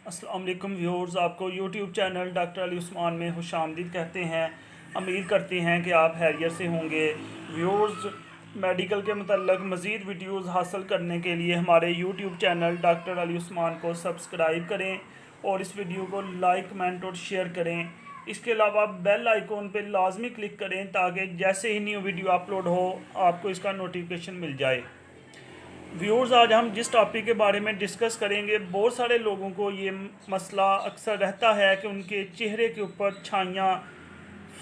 अस्सलाम वालेकुम व्यूअर्स, आपको YouTube channel doctor Ali Usman में खुशामदीद कहते हैं। उम्मीद करते हैं कि आप खैरियत से होंगे। व्यूअर्स, मेडिकल के मतलब मज़ीद वीडियोज़ हासिल करने के लिए हमारे YouTube channel doctor Ali Usman को सब्सक्राइब करें और इस वीडियो को लाइक, कमेंट और शेयर करें। इसके अलावा बेल आइकॉन पर लाजमी क्लिक करें ताकि जैसे ही न्यू वीडियो अपलोड हो आपको इसका नोटिफिकेशन मिल जाए। व्यूअर्स, आज हम जिस टॉपिक के बारे में डिस्कस करेंगे, बहुत सारे लोगों को ये मसला अक्सर रहता है कि उनके चेहरे के ऊपर छाइयाँ,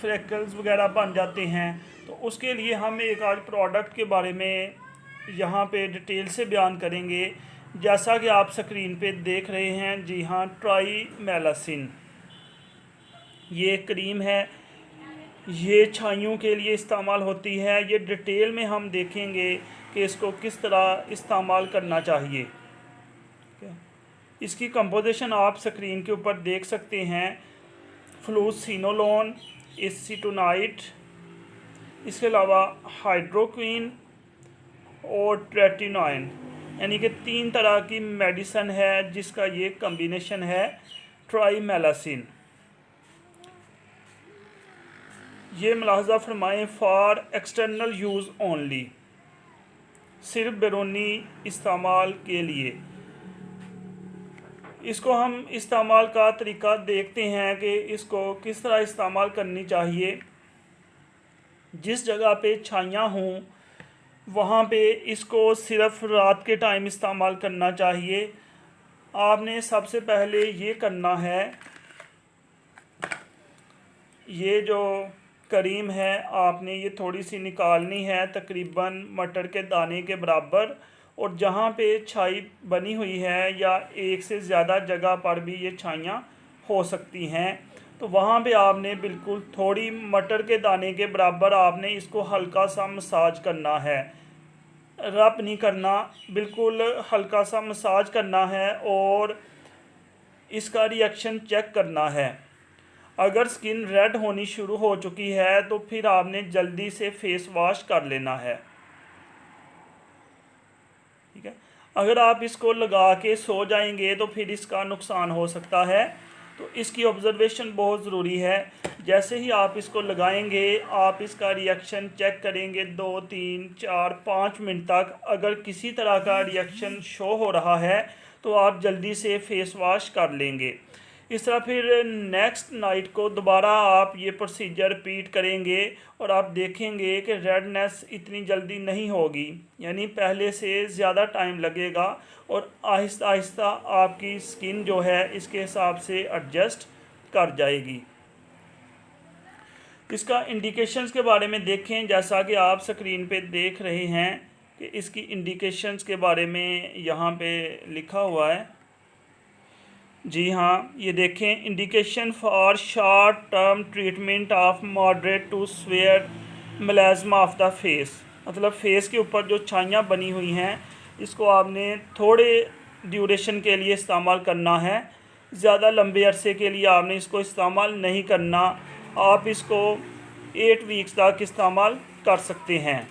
फ्रेकल्स वगैरह बन जाते हैं। तो उसके लिए हम एक आज प्रोडक्ट के बारे में यहाँ पे डिटेल से बयान करेंगे। जैसा कि आप स्क्रीन पे देख रहे हैं, जी हाँ, ट्राईमेलासिन ये क्रीम है, ये छाइयों के लिए इस्तेमाल होती है। ये डिटेल में हम देखेंगे कि इसको किस तरह इस्तेमाल करना चाहिए। इसकी कंपोजिशन आप स्क्रीन के ऊपर देख सकते हैं। फ्लूसिनोलोन, एसीटोनाइट, इसके अलावा हाइड्रोक्विन और ट्रेटिनोइन, यानी कि 3 तरह की मेडिसिन है जिसका ये कम्बिनेशन है ट्राईमेलासिन। ये मुलाहजा फरमाएँ, फॉर एक्सटर्नल यूज़ ओनली, सिर्फ बैरूनी इस्तेमाल के लिए। इसको हम इस्तेमाल का तरीका देखते हैं कि इसको किस तरह इस्तेमाल करनी चाहिए। जिस जगह पे छाइयाँ हों वहाँ पे इसको सिर्फ रात के टाइम इस्तेमाल करना चाहिए। आपने सबसे पहले ये करना है, ये जो क्रीम है आपने ये थोड़ी सी निकालनी है, तकरीबन मटर के दाने के बराबर, और जहाँ पे छाई बनी हुई है या एक से ज़्यादा जगह पर भी ये छाइयाँ हो सकती हैं, तो वहाँ पे आपने बिल्कुल थोड़ी मटर के दाने के बराबर आपने इसको हल्का सा मसाज करना है। रब नहीं करना, बिल्कुल हल्का सा मसाज करना है और इसका रिएक्शन चेक करना है। अगर स्किन रेड होनी शुरू हो चुकी है तो फिर आपने जल्दी से फेस वॉश कर लेना है, ठीक है। अगर आप इसको लगा के सो जाएंगे तो फिर इसका नुकसान हो सकता है, तो इसकी ऑब्जर्वेशन बहुत ज़रूरी है। जैसे ही आप इसको लगाएंगे आप इसका रिएक्शन चेक करेंगे 2, 3, 4, 5 मिनट तक। अगर किसी तरह का रिएक्शन शो हो रहा है तो आप जल्दी से फेस वॉश कर लेंगे। इस तरह फिर नेक्स्ट नाइट को दोबारा आप ये प्रोसीजर रिपीट करेंगे और आप देखेंगे कि रेडनेस इतनी जल्दी नहीं होगी, यानी पहले से ज़्यादा टाइम लगेगा और आहिस्ता आहिस्ता आपकी स्किन जो है इसके हिसाब से एडजस्ट कर जाएगी। इसका इंडिकेशंस के बारे में देखें, जैसा कि आप स्क्रीन पे देख रहे हैं कि इसकी इंडिकेशंस के बारे में यहाँ पे लिखा हुआ है। जी हाँ, ये देखें, indication for short term treatment of moderate to severe melasma of the face, मतलब फेस के ऊपर जो छाइयाँ बनी हुई हैं इसको आपने थोड़े ड्यूरेशन के लिए इस्तेमाल करना है। ज़्यादा लंबे अरसे के लिए आपने इसको इस्तेमाल नहीं करना। आप इसको 8 वीक्स तक इस्तेमाल कर सकते हैं।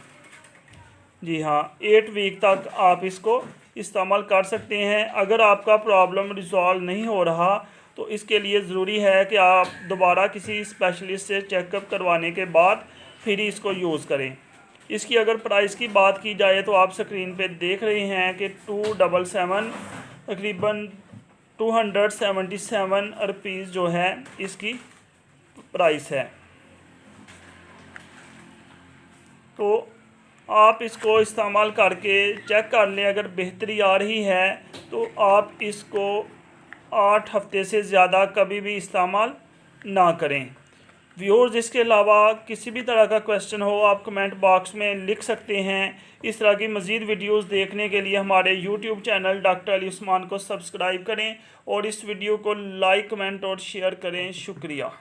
जी हाँ, 8 वीक तक आप इसको इस्तेमाल कर सकते हैं। अगर आपका प्रॉब्लम रिज़ॉल्व नहीं हो रहा तो इसके लिए ज़रूरी है कि आप दोबारा किसी स्पेशलिस्ट से चेकअप करवाने के बाद फिर इसको यूज़ करें। इसकी अगर प्राइस की बात की जाए तो आप स्क्रीन पे देख रहे हैं कि 277, तकरीबन 277 रुपीज़ जो है इसकी प्राइस है। तो आप इसको इस्तेमाल करके चेक कर लें, अगर बेहतरी आ रही है तो आप इसको 8 हफ्ते से ज़्यादा कभी भी इस्तेमाल ना करें। व्यूअर्स, इसके अलावा किसी भी तरह का क्वेश्चन हो आप कमेंट बॉक्स में लिख सकते हैं। इस तरह की मज़ीद वीडियोस देखने के लिए हमारे YouTube channel doctor Ali Usman को सब्सक्राइब करें और इस वीडियो को लाइक, कमेंट और शेयर करें। शुक्रिया।